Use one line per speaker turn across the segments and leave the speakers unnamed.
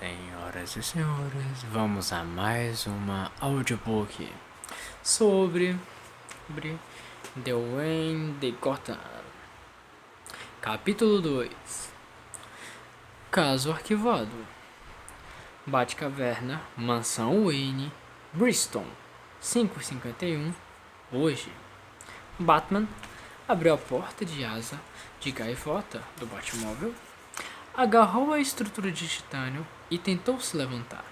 Senhoras e senhores, vamos a mais uma audiobook sobre The Wayne de Gotham. Capítulo 2. Caso arquivado. Batcaverna, Mansão Wayne, Bristol, 5h51, hoje. Batman abriu a porta de asa de gaivota do Batmóvel, agarrou a estrutura de titânio e tentou se levantar.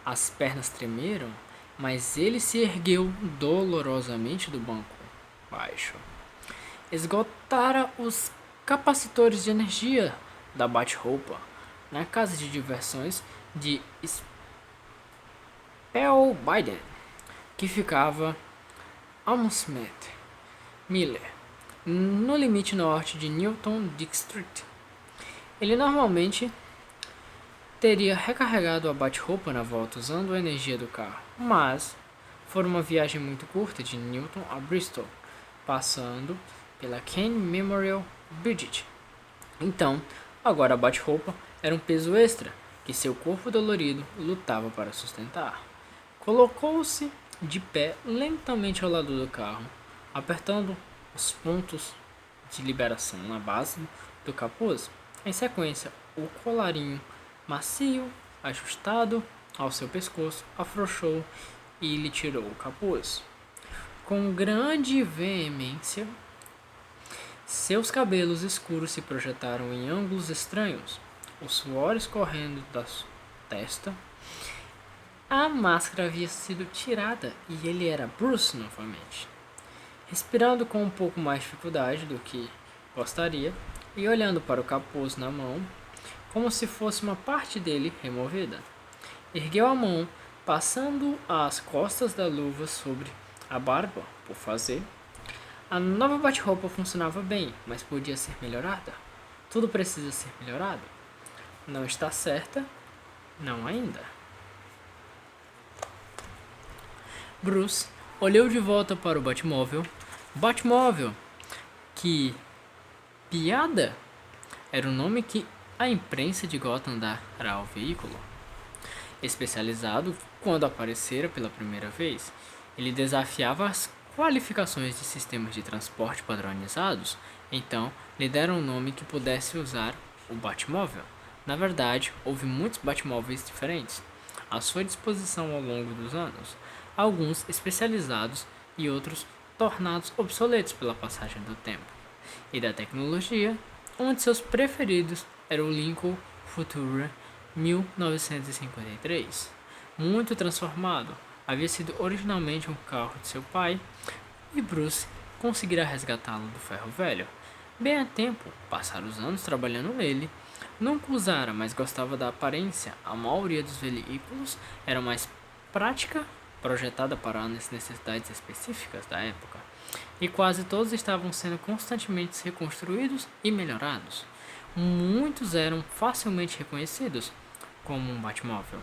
As pernas tremeram, mas ele se ergueu dolorosamente do banco baixo. Esgotara os capacitores de energia da bate-roupa na casa de diversões de Spellbinder, que ficava Hammersmith Miller, no limite norte de Newton District. Ele normalmente teria recarregado a bate-roupa na volta usando a energia do carro, mas foi uma viagem muito curta de Newton a Bristol, passando pela Kane Memorial Bridge. Então, agora a bate-roupa era um peso extra que seu corpo dolorido lutava para sustentar. Colocou-se de pé lentamente ao lado do carro, apertando os pontos de liberação na base do capuz. Em sequência, o colarinho macio, ajustado ao seu pescoço, afrouxou e lhe tirou o capuz. Com grande veemência, seus cabelos escuros se projetaram em ângulos estranhos, o suor escorrendo da testa. A máscara havia sido tirada e ele era Bruce novamente. Respirando com um pouco mais de dificuldade do que gostaria e olhando para o capuz na mão, como se fosse uma parte dele removida. Ergueu a mão, passando as costas da luva sobre a barba por fazer. A nova bate-roupa funcionava bem, mas podia ser melhorada. Tudo precisa ser melhorado. Não está certa, não ainda. Bruce olhou de volta para o Batmóvel. Batmóvel, que piada, era o nome que a imprensa de Gotham dará ao veículo. Especializado quando aparecera pela primeira vez, ele desafiava as qualificações de sistemas de transporte padronizados, então lhe deram um nome que pudesse usar o Batmóvel. Na verdade, houve muitos Batmóveis diferentes à sua disposição ao longo dos anos, alguns especializados e outros tornados obsoletos pela passagem do tempo e da tecnologia. Um de seus preferidos era o Lincoln Futura 1953. Muito transformado, havia sido originalmente um carro de seu pai e Bruce conseguirá resgatá-lo do ferro velho. Bem a tempo, passaram os anos trabalhando nele. Nunca usara, mas gostava da aparência. A maioria dos veículos era mais prática, projetada para as necessidades específicas da época, e quase todos estavam sendo constantemente reconstruídos e melhorados. Muitos eram facilmente reconhecidos como um Batmóvel,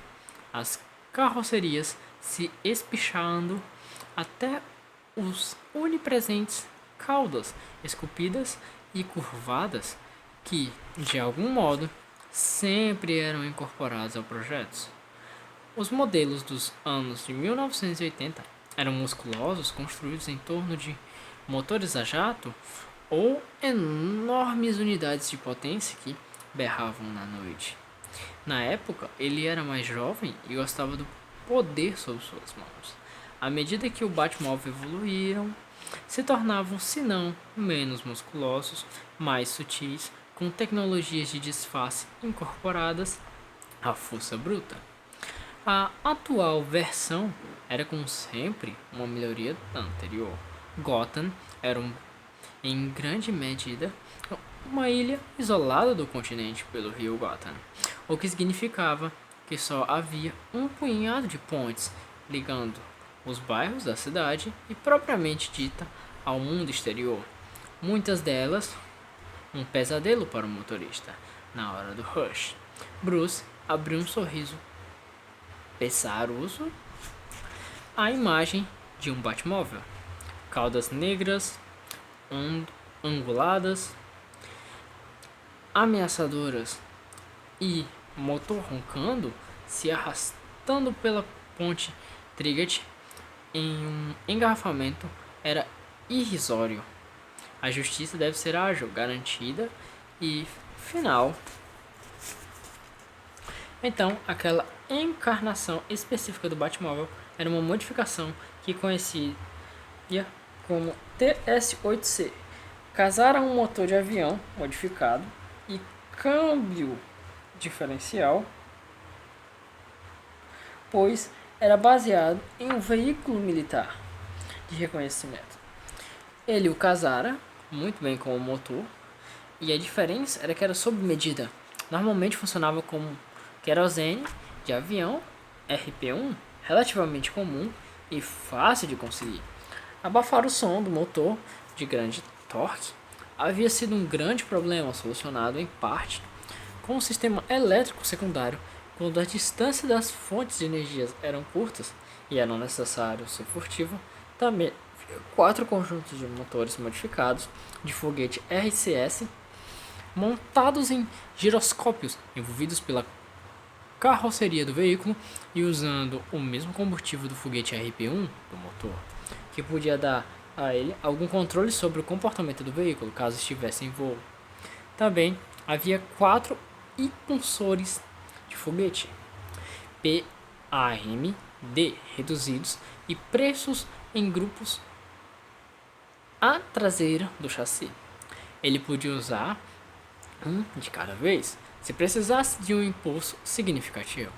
as carrocerias se espichando até os onipresentes caudas esculpidas e curvadas que, de algum modo, sempre eram incorporados ao projeto. Os modelos dos anos de 1980 eram musculosos, construídos em torno de motores a jato ou enormes unidades de potência que berravam na noite. Na época, ele era mais jovem e gostava do poder sob suas mãos. À medida que o Batmóvel evoluíam, se tornavam, se não menos musculosos, mais sutis, com tecnologias de disfarce incorporadas à força bruta. A atual versão era, como sempre, uma melhoria da anterior. Gotham era, em grande medida, uma ilha isolada do continente pelo rio Gotham, o que significava que só havia um punhado de pontes ligando os bairros da cidade e propriamente dita ao mundo exterior. Muitas delas um pesadelo para o motorista na hora do rush. Bruce abriu um sorriso pesaroso à imagem de um Batmóvel. Caudas negras, anguladas, ameaçadoras e motor roncando, se arrastando pela ponte Triget em um engarrafamento era irrisório. A justiça deve ser ágil, garantida e final. Então, aquela encarnação específica do Batmóvel era uma modificação que conhecia como TS-8C. Casaram um motor de avião modificado e câmbio diferencial, pois era baseado em um veículo militar de reconhecimento. Ele o casara muito bem com o motor, e a diferença era que era sob medida. Normalmente funcionava como querosene de avião RP1, relativamente comum e fácil de conseguir. Abafar o som do motor de grande torque havia sido um grande problema, solucionado em parte com um sistema elétrico secundário quando a distância das fontes de energia eram curtas e era necessário ser furtivo. Também 4 conjuntos de motores modificados de foguete RCS montados em giroscópios envolvidos pela carroceria do veículo e usando o mesmo combustível do foguete RP1 do motor, que podia dar a ele algum controle sobre o comportamento do veículo caso estivesse em voo. Também havia 4 impulsores de foguete PAMD reduzidos e presos em grupos à traseira do chassi. Ele podia usar um de cada vez, se precisasse de um impulso significativo.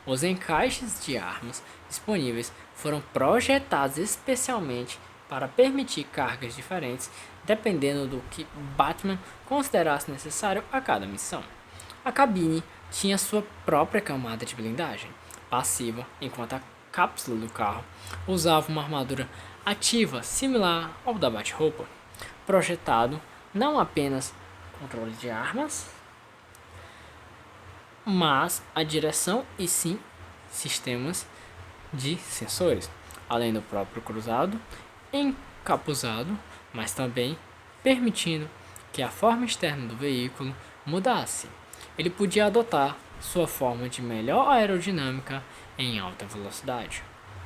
Os encaixes de armas disponíveis foram projetados especialmente para permitir cargas diferentes, dependendo do que Batman considerasse necessário a cada missão. A cabine tinha sua própria camada de blindagem passiva, enquanto a cápsula do carro usava uma armadura ativa similar ao da Bat-Roupa, projetado não apenas controle de armas, mas a direção e sim sistemas de sensores, além do próprio cruzado encapuzado, mas também permitindo que a forma externa do veículo mudasse. Ele podia adotar sua forma de melhor aerodinâmica em alta velocidade,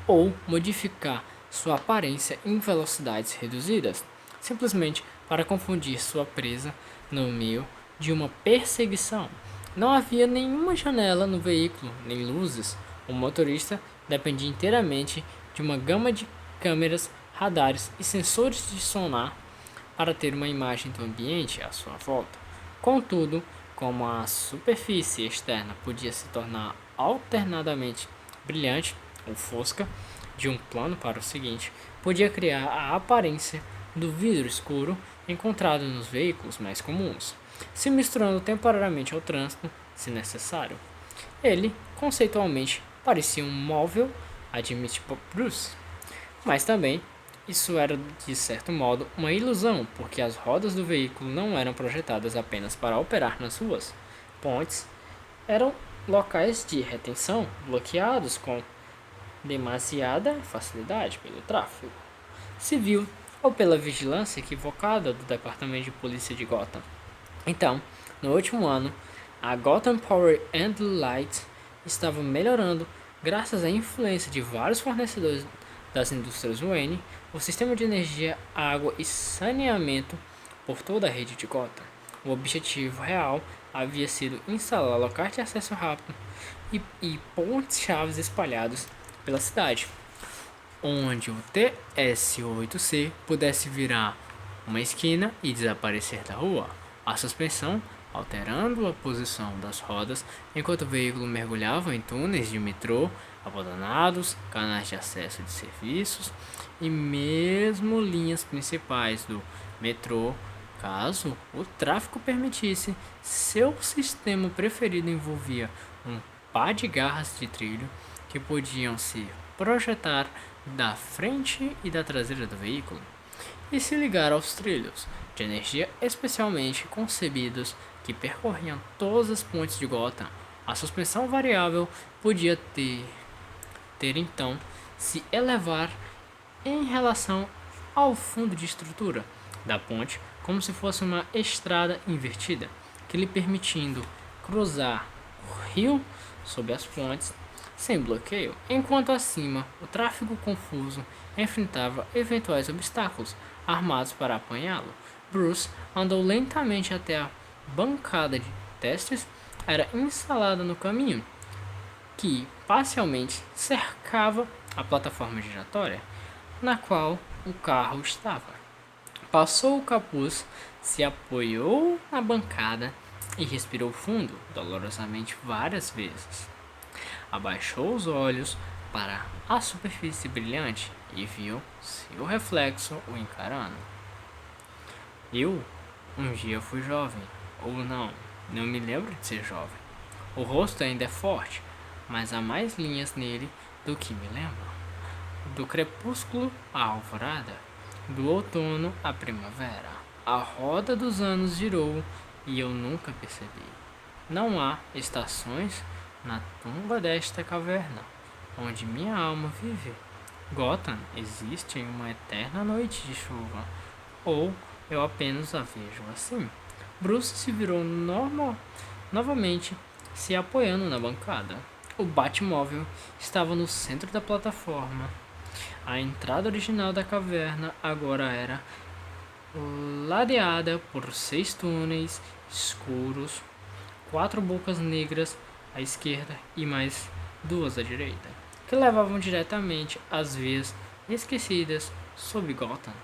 ou modificar sua aparência em velocidades reduzidas, simplesmente para confundir sua presa no meio de uma perseguição. Não havia nenhuma janela no veículo, nem luzes. O motorista dependia inteiramente de uma gama de câmeras, radares e sensores de sonar para ter uma imagem do ambiente à sua volta. Contudo, como a superfície externa podia se tornar alternadamente brilhante ou fosca de um plano para o seguinte, podia criar a aparência do vidro escuro encontrado nos veículos mais comuns, se misturando temporariamente ao trânsito, se necessário. Ele, conceitualmente, parecia um móvel, admite Bruce, mas também isso era, de certo modo, uma ilusão, porque as rodas do veículo não eram projetadas apenas para operar nas ruas. Pontes eram locais de retenção bloqueados com demasiada facilidade pelo tráfego civil ou pela vigilância equivocada do Departamento de Polícia de Gotham. Então, no último ano, a Gotham Power and Light estava melhorando graças à influência de vários fornecedores das indústrias Wayne, o sistema de energia, água e saneamento por toda a rede de Gotham. O objetivo real havia sido instalar locais de acesso rápido e pontes-chave espalhados pela cidade, onde o TS-8C pudesse virar uma esquina e desaparecer da rua. A suspensão alterando a posição das rodas enquanto o veículo mergulhava em túneis de metrô abandonados, canais de acesso de serviços e mesmo linhas principais do metrô, caso o tráfego permitisse. Seu sistema preferido envolvia um par de garras de trilho que podiam se projetar da frente e da traseira do veículo e se ligar aos trilhos de energia especialmente concebidos que percorriam todas as pontes de Gotham. A suspensão variável podia ter então se elevar em relação ao fundo de estrutura da ponte como se fosse uma estrada invertida, que lhe permitindo cruzar rio sob as pontes, sem bloqueio, enquanto acima o tráfego confuso enfrentava eventuais obstáculos armados para apanhá-lo. Bruce andou lentamente até a bancada de testes era instalada no caminho, que parcialmente cercava a plataforma giratória na qual o carro estava. Passou o capuz, se apoiou na bancada e respirou fundo, dolorosamente várias vezes. Abaixou os olhos para a superfície brilhante e viu seu reflexo o encarando. Eu, um dia fui jovem, ou não me lembro de ser jovem. O rosto ainda é forte, mas há mais linhas nele do que me lembro. Do crepúsculo à alvorada, do outono à primavera, a roda dos anos girou e eu nunca percebi. Não há estações na tumba desta caverna, onde minha alma vive. Gotham existe em uma eterna noite de chuva, ou eu apenas a vejo assim. Bruce se virou novamente, se apoiando na bancada. O Batmóvel estava no centro da plataforma. A entrada original da caverna agora era ladeada por 6 túneis escuros, 4 bocas negras à esquerda e mais 2 à direita, que levavam diretamente às vias esquecidas sob Gotham.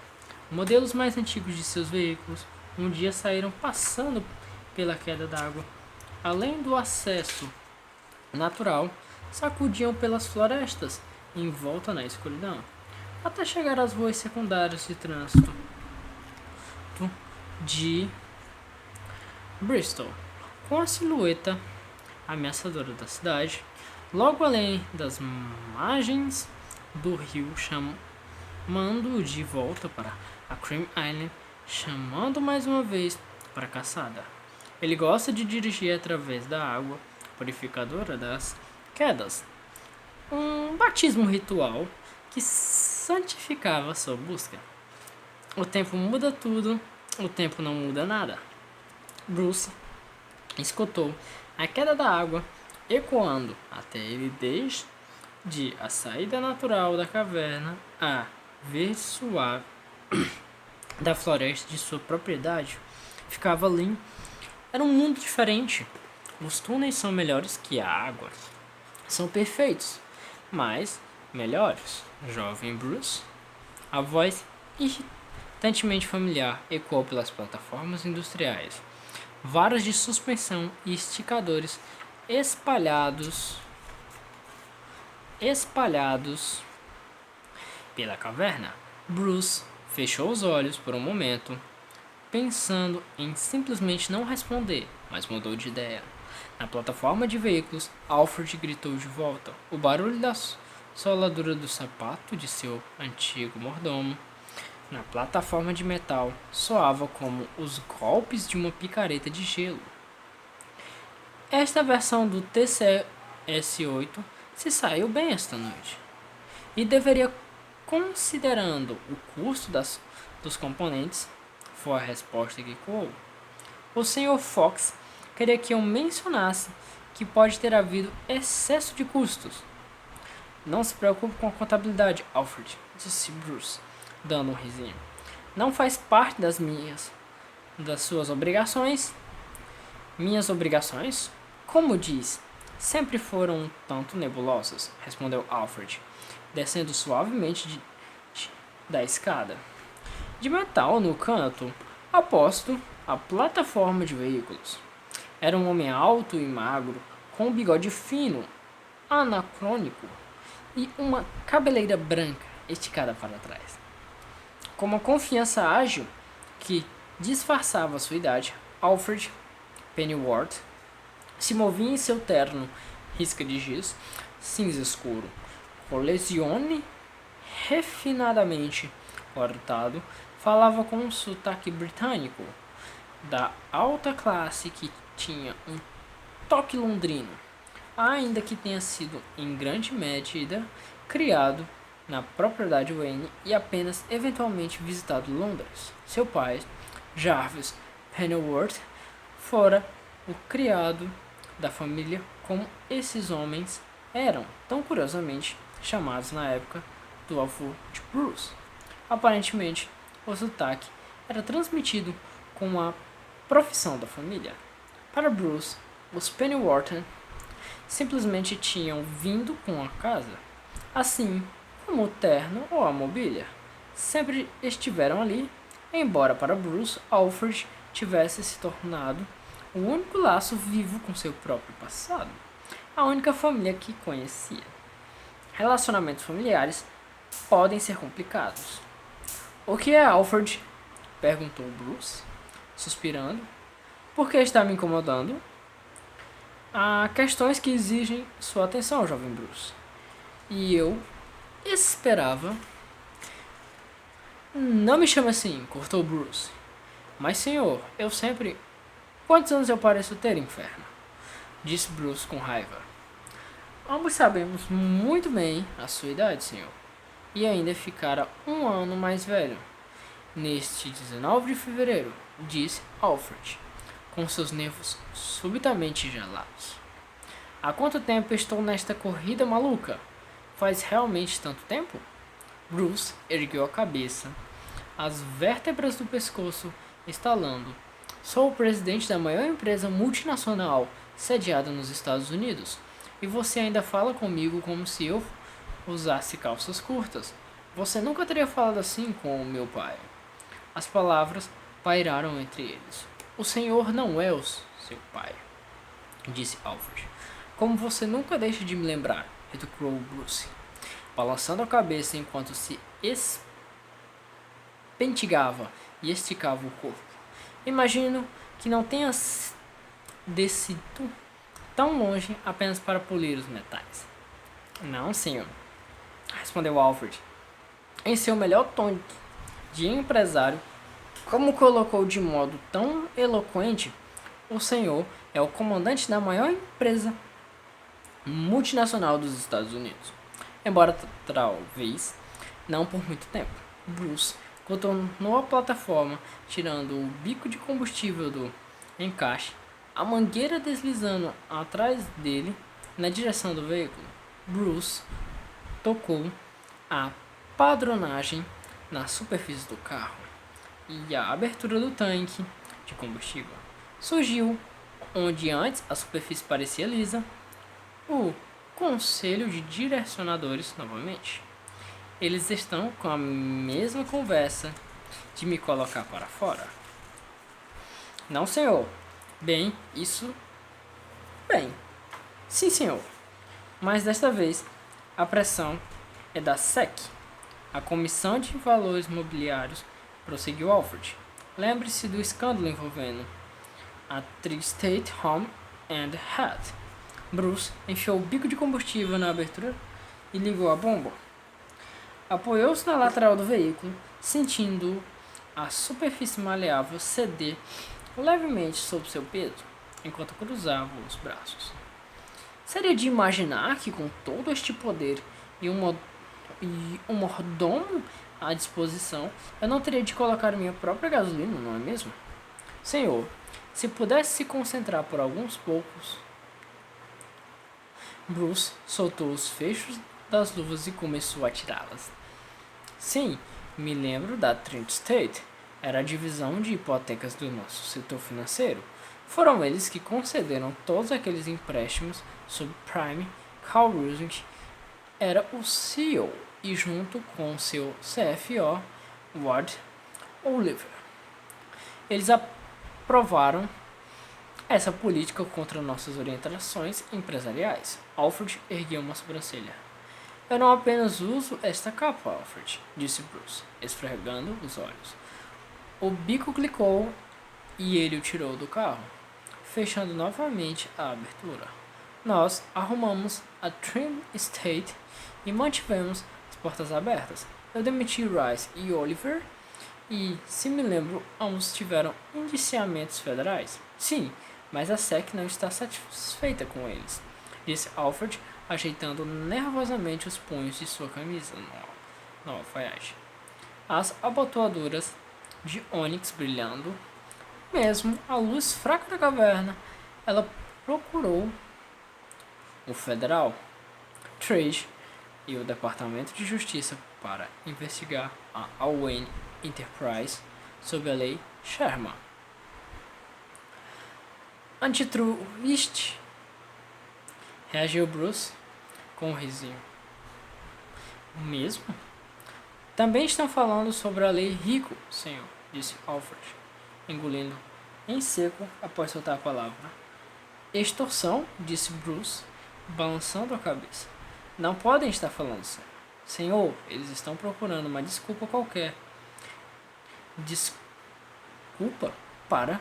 Modelos mais antigos de seus veículos um dia saíram passando pela queda d'água. Além do acesso natural, sacudiam pelas florestas em volta na escuridão, até chegar às ruas secundárias de trânsito de Bristol, com a silhueta ameaçadora da cidade, logo além das margens do rio, chamando de volta para a Cream Island, chamando mais uma vez para a caçada. Ele gosta de dirigir através da água purificadora das quedas, um batismo ritual que santificava sua busca. O tempo muda tudo, o tempo não muda nada. Bruce escutou a queda da água ecoando até ele desde a saída natural da caverna a verde suave da floresta de sua propriedade. Ficava ali. Era um mundo diferente. Os túneis são melhores que a água. São perfeitos, mas melhores. Jovem Bruce. A voz irritantemente familiar ecoou pelas plataformas industriais. Varas de suspensão e esticadores espalhados pela caverna. Bruce fechou os olhos por um momento, pensando em simplesmente não responder, mas mudou de ideia. Na plataforma de veículos, Alfred gritou de volta. O barulho da soladura do sapato de seu antigo mordomo na plataforma de metal soava como os golpes de uma picareta de gelo. Esta versão do TCS-8 se saiu bem esta noite, e deveria, considerando o custo dos componentes, foi a resposta que ecoou. O Sr. Fox queria que eu mencionasse que pode ter havido excesso de custos. Não se preocupe com a contabilidade, Alfred, disse Bruce, dando um risinho. Não faz parte das suas obrigações. Minhas obrigações? Como diz, sempre foram um tanto nebulosas, respondeu Alfred, descendo suavemente da escada. De metal no canto, aposto a plataforma de veículos. Era um homem alto e magro, com um bigode fino, anacrônico, e uma cabeleira branca esticada para trás. Com uma confiança ágil que disfarçava sua idade, Alfred Pennyworth se movia em seu terno risca de giz cinza escuro, colesione refinadamente cortado, falava com um sotaque britânico da alta classe que tinha um toque londrino, ainda que tenha sido em grande medida criado na propriedade Wayne e apenas eventualmente visitado Londres. Seu pai, Jarvis Pennyworth, fora o criado da família como esses homens eram tão curiosamente chamados na época do avô de Bruce. Aparentemente, o sotaque era transmitido com a profissão da família. Para Bruce, os Pennyworth simplesmente tinham vindo com a casa, assim como o terno ou a mobília. Sempre estiveram ali, embora para Bruce, Alfred tivesse se tornado o único laço vivo com seu próprio passado, a única família que conhecia. Relacionamentos familiares podem ser complicados. O que é Alfred? Perguntou Bruce, suspirando. Por que está me incomodando? Há questões que exigem sua atenção, jovem Bruce. E eu esperava. Não me chame assim, cortou Bruce. Mas, senhor, eu sempre. Quantos anos eu pareço ter, inferno? Disse Bruce com raiva. Ambos sabemos muito bem a sua idade, senhor. E ainda ficara um ano mais velho. Neste 19 de fevereiro, disse Alfred, com seus nervos subitamente gelados. Há quanto tempo estou nesta corrida maluca? Faz realmente tanto tempo? Bruce ergueu a cabeça, as vértebras do pescoço estalando. Sou o presidente da maior empresa multinacional sediada nos Estados Unidos, e você ainda fala comigo como se eu usasse calças curtas. Você nunca teria falado assim com o meu pai. As palavras pairaram entre eles. O senhor não é o seu pai, disse Alfred. Como você nunca deixa de me lembrar, retrucou Bruce, balançando a cabeça enquanto se pentigava e esticava o corpo. Imagino que não tenha descido tão longe apenas para polir os metais. Não, senhor, respondeu Alfred, em seu melhor tom de empresário. Como colocou de modo tão eloquente, o senhor é o comandante da maior empresa multinacional dos Estados Unidos. Embora talvez não por muito tempo. Bruce contornou a plataforma, tirando o bico de combustível do encaixe, a mangueira deslizando atrás dele na direção do veículo. Bruce tocou a padronagem na superfície do carro e a abertura do tanque de combustível surgiu onde antes a superfície parecia lisa. O conselho de direcionadores novamente. Eles estão com a mesma conversa de me colocar para fora. Não, senhor. Bem, isso. Bem. Sim, senhor. Mas desta vez a pressão é da SEC, a Comissão de Valores Mobiliários, prosseguiu Alfred. Lembre-se do escândalo envolvendo a Tri-State Home and Health. Bruce enfiou o bico de combustível na abertura e ligou a bomba. Apoiou-se na lateral do veículo, sentindo a superfície maleável ceder levemente sob seu peso, enquanto cruzava os braços. Seria de imaginar que com todo este poder e um mordomo à disposição, eu não teria de colocar minha própria gasolina, não é mesmo? Senhor, se pudesse se concentrar por alguns poucos. Bruce soltou os fechos das luvas e começou a tirá-las. Sim, me lembro da Trent State. Era a divisão de hipotecas do nosso setor financeiro. Foram eles que concederam todos aqueles empréstimos subprime. Carl Roosevelt era o CEO e junto com seu CFO, Ward Oliver, eles aprovaram essa política contra nossas orientações empresariais. Alfred ergueu uma sobrancelha. Eu não apenas uso esta capa, Alfred, disse Bruce, esfregando os olhos. O bico clicou e ele o tirou do carro, fechando novamente a abertura. Nós arrumamos a Trim Estate e mantivemos as portas abertas. Eu demiti Rice e Oliver e, se me lembro, ambos tiveram indiciamentos federais. Sim, mas a SEC não está satisfeita com eles, disse Alfred, ajeitando nervosamente os punhos de sua camisa no alfaiate. As abotoaduras de ônix brilhando, mesmo à luz fraca da caverna, ela procurou o Federal Trade e o Departamento de Justiça para investigar a Wayne Enterprise sob a Lei Sherman. Antitrust, reagiu Bruce com um risinho. Mesmo? Também estão falando sobre a Lei Rico, senhor, disse Alfred, engolindo em seco após soltar a palavra. Extorsão, disse Bruce, balançando a cabeça. Não podem estar falando sério. Senhor, eles estão procurando uma desculpa qualquer. Desculpa para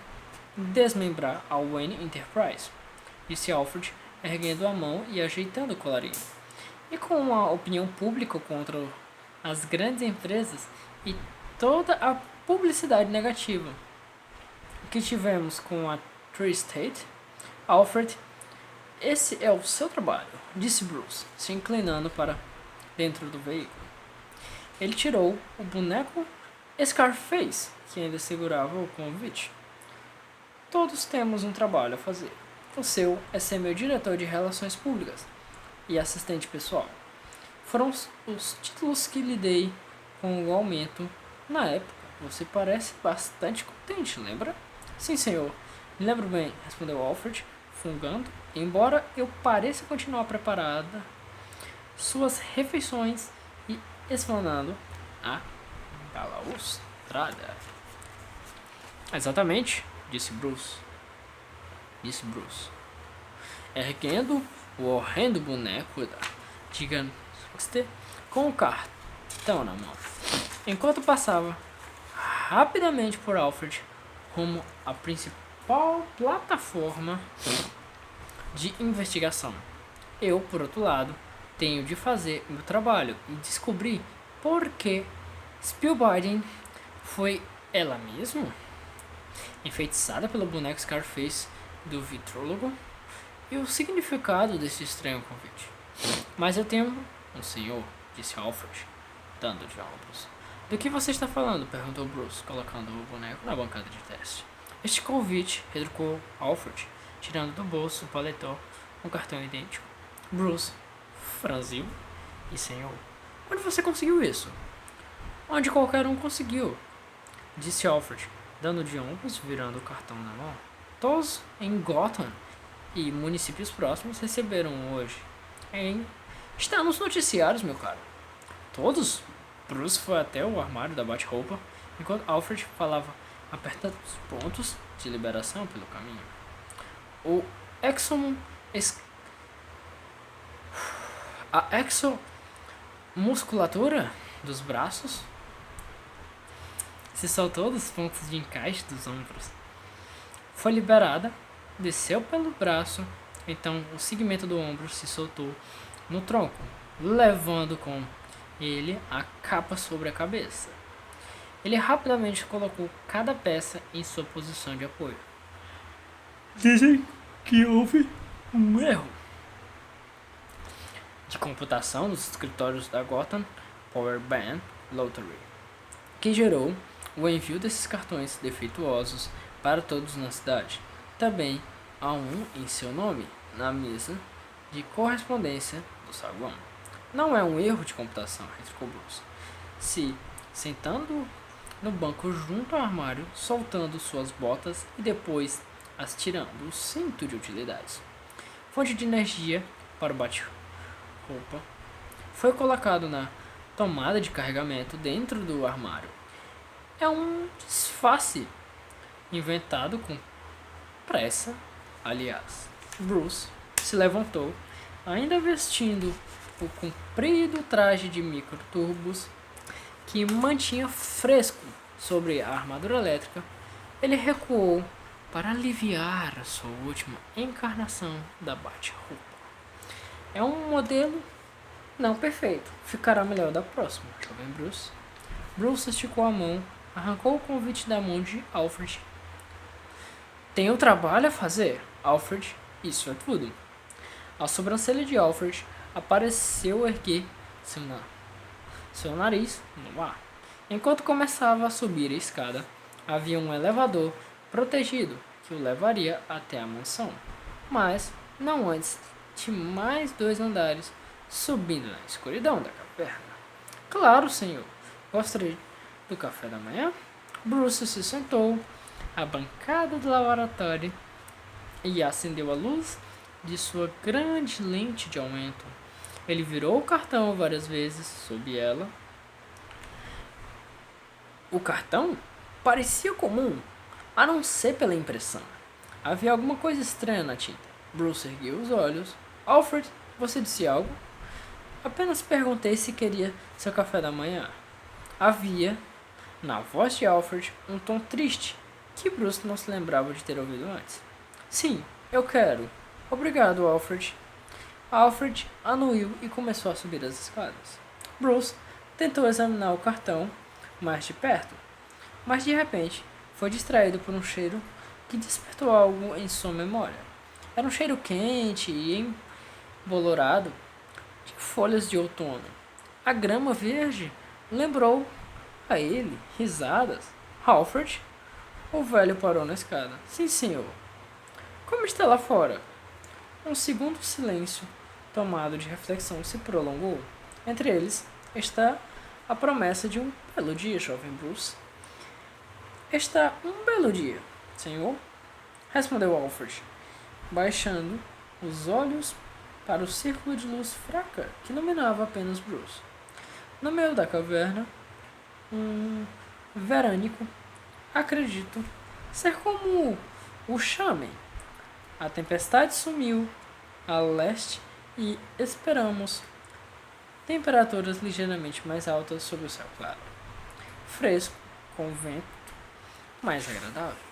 desmembrar a Wayne Enterprise, disse Alfred, erguendo a mão e ajeitando o colarinho. E com uma opinião pública contra as grandes empresas e toda a publicidade negativa que tivemos com a Tri-State, Alfred, esse é o seu trabalho, disse Bruce, se inclinando para dentro do veículo. Ele tirou o boneco Scarface, que ainda segurava o convite. Todos temos um trabalho a fazer. O seu é ser meu diretor de relações públicas e assistente pessoal. Foram os títulos que lhe dei com o aumento na época. Você parece bastante contente, lembra? Sim, senhor. Me lembro bem, respondeu Alfred, fungando. Embora eu pareça continuar preparada suas refeições e explanando a balaustrada. Exatamente, disse Bruce. Erguendo o horrendo boneco da gigante com o cartão na mão, enquanto passava rapidamente por Alfred rumo à principal plataforma de investigação. Eu, por outro lado, tenho de fazer meu trabalho e descobrir por que Spielberg foi ela mesma enfeitiçada pelo boneco Scarface do vitrólogo e o significado desse estranho convite. Mas eu tenho um senhor, disse Alfred, dando de ombros. Do que você está falando? Perguntou Bruce, colocando o boneco na bancada de teste. Este convite, retrucou Alfred, tirando do bolso o paletó um cartão idêntico. Bruce franziu. E senhor, onde você conseguiu isso? Onde qualquer um conseguiu, disse Alfred, dando de ombros, virando o cartão na mão. Todos em Gotham e municípios próximos receberam hoje. Está nos noticiários, meu caro. Todos? Bruce foi até o armário da bate-roupa, enquanto Alfred falava, apertando os pontos de liberação pelo caminho. O a exomusculatura dos braços se soltou dos pontos de encaixe dos ombros. Foi liberada, desceu pelo braço, então o segmento do ombro se soltou no tronco, levando com ele a capa sobre a cabeça. Ele rapidamente colocou cada peça em sua posição de apoio. Dizem que houve um erro de computação nos escritórios da Gotham Power Band Lottery, que gerou o envio desses cartões defeituosos para todos na cidade. Também há um em seu nome na mesa de correspondência do saguão. Não é um erro de computação, retrucou Bruce, se sentando no banco junto ao armário, soltando suas botas e depois as tirando o cinto de utilidades. Fonte de energia para o bate-roupa foi colocado na tomada de carregamento dentro do armário. É um disfarce inventado com pressa, aliás. Bruce se levantou, ainda vestindo o comprido traje de microturbos que mantinha fresco sobre a armadura elétrica. Ele recuou para aliviar a sua última encarnação da bate-roupa. É um modelo não perfeito. Ficará melhor da próxima, jovem Bruce. Bruce esticou a mão, arrancou o convite da mão de Alfred. Tem um trabalho a fazer, Alfred. Isso é tudo. A sobrancelha de Alfred apareceu erguer seu nariz no ar. Enquanto começava a subir a escada, havia um elevador protegido que o levaria até a mansão, mas não antes de mais 2 andares, subindo na escuridão da caverna. Claro, senhor. Gostaria do café da manhã? Bruce se sentou à bancada do laboratório e acendeu a luz de sua grande lente de aumento. Ele virou o cartão várias vezes sob ela. O cartão parecia comum, a não ser pela impressão. Havia alguma coisa estranha na tinta. Bruce ergueu os olhos. Alfred, você disse algo? Apenas perguntei se queria seu café da manhã. Havia, na voz de Alfred, um tom triste que Bruce não se lembrava de ter ouvido antes. Sim, eu quero. Obrigado, Alfred. Alfred anuiu e começou a subir as escadas. Bruce tentou examinar o cartão mais de perto, mas de repente foi distraído por um cheiro que despertou algo em sua memória. Era um cheiro quente e embolorado de folhas de outono. A grama verde lembrou a ele risadas. Alfred? O velho parou na escada. Sim, senhor. Como está lá fora? Um segundo silêncio tomado de reflexão se prolongou. Entre eles está a promessa de um belo dia, jovem Bruce. Está um belo dia, senhor, respondeu Alfred, baixando os olhos para o círculo de luz fraca que iluminava apenas Bruce. No meio da caverna, um verânico, acredito, ser como o chamem. A tempestade sumiu a leste e esperamos temperaturas ligeiramente mais altas sob o céu claro. Fresco, com vento mais agradável.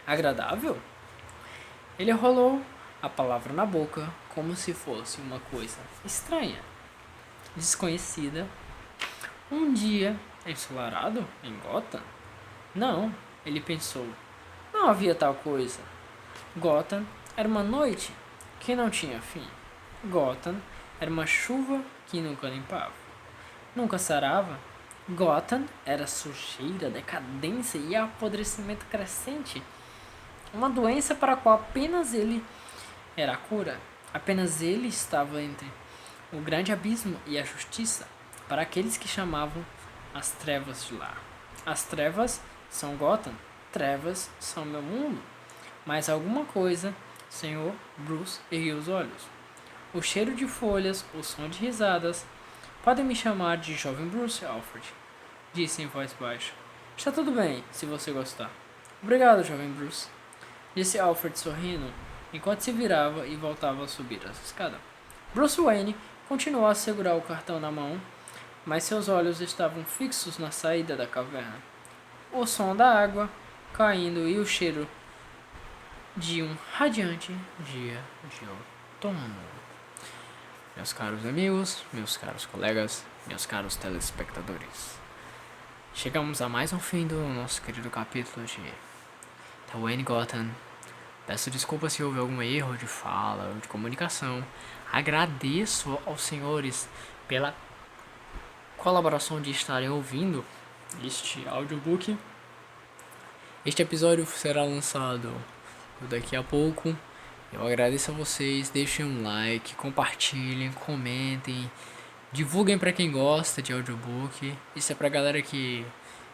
Agradável? Ele rolou a palavra na boca como se fosse uma coisa estranha, desconhecida. Um dia ensolarado em Gotham? Não, ele pensou. Não havia tal coisa. Gotham era uma noite que não tinha fim. Gotham era uma chuva que nunca limpava, nunca sarava. Gotham era sujeira, decadência e apodrecimento crescente. Uma doença para a qual apenas ele era a cura. Apenas ele estava entre o grande abismo e a justiça para aqueles que chamavam as trevas de lá. As trevas são Gotham, trevas são meu mundo. Mas alguma coisa, senhor Bruce ergueu os olhos. O cheiro de folhas, o som de risadas. Podem me chamar de jovem Bruce, Alfred, disse em voz baixa. Está tudo bem, se você gostar. Obrigado, jovem Bruce, disse Alfred sorrindo, enquanto se virava e voltava a subir a escada. Bruce Wayne continuou a segurar o cartão na mão, mas seus olhos estavam fixos na saída da caverna. O som da água caindo e o cheiro de um radiante dia de outono. Meus caros amigos, meus caros colegas, meus caros telespectadores, chegamos a mais um fim do nosso querido capítulo de The Wayne Gotham. Peço desculpas se houve algum erro de fala ou de comunicação. Agradeço aos senhores pela colaboração de estarem ouvindo este audiobook. Este episódio será lançado daqui a pouco. Eu agradeço a vocês, deixem um like, compartilhem, comentem, divulguem para quem gosta de audiobook. Isso é pra galera que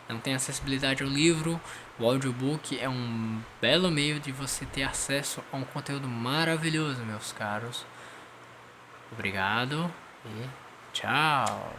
não tem acessibilidade ao livro. O audiobook é um belo meio de você ter acesso a um conteúdo maravilhoso, meus caros. Obrigado e tchau!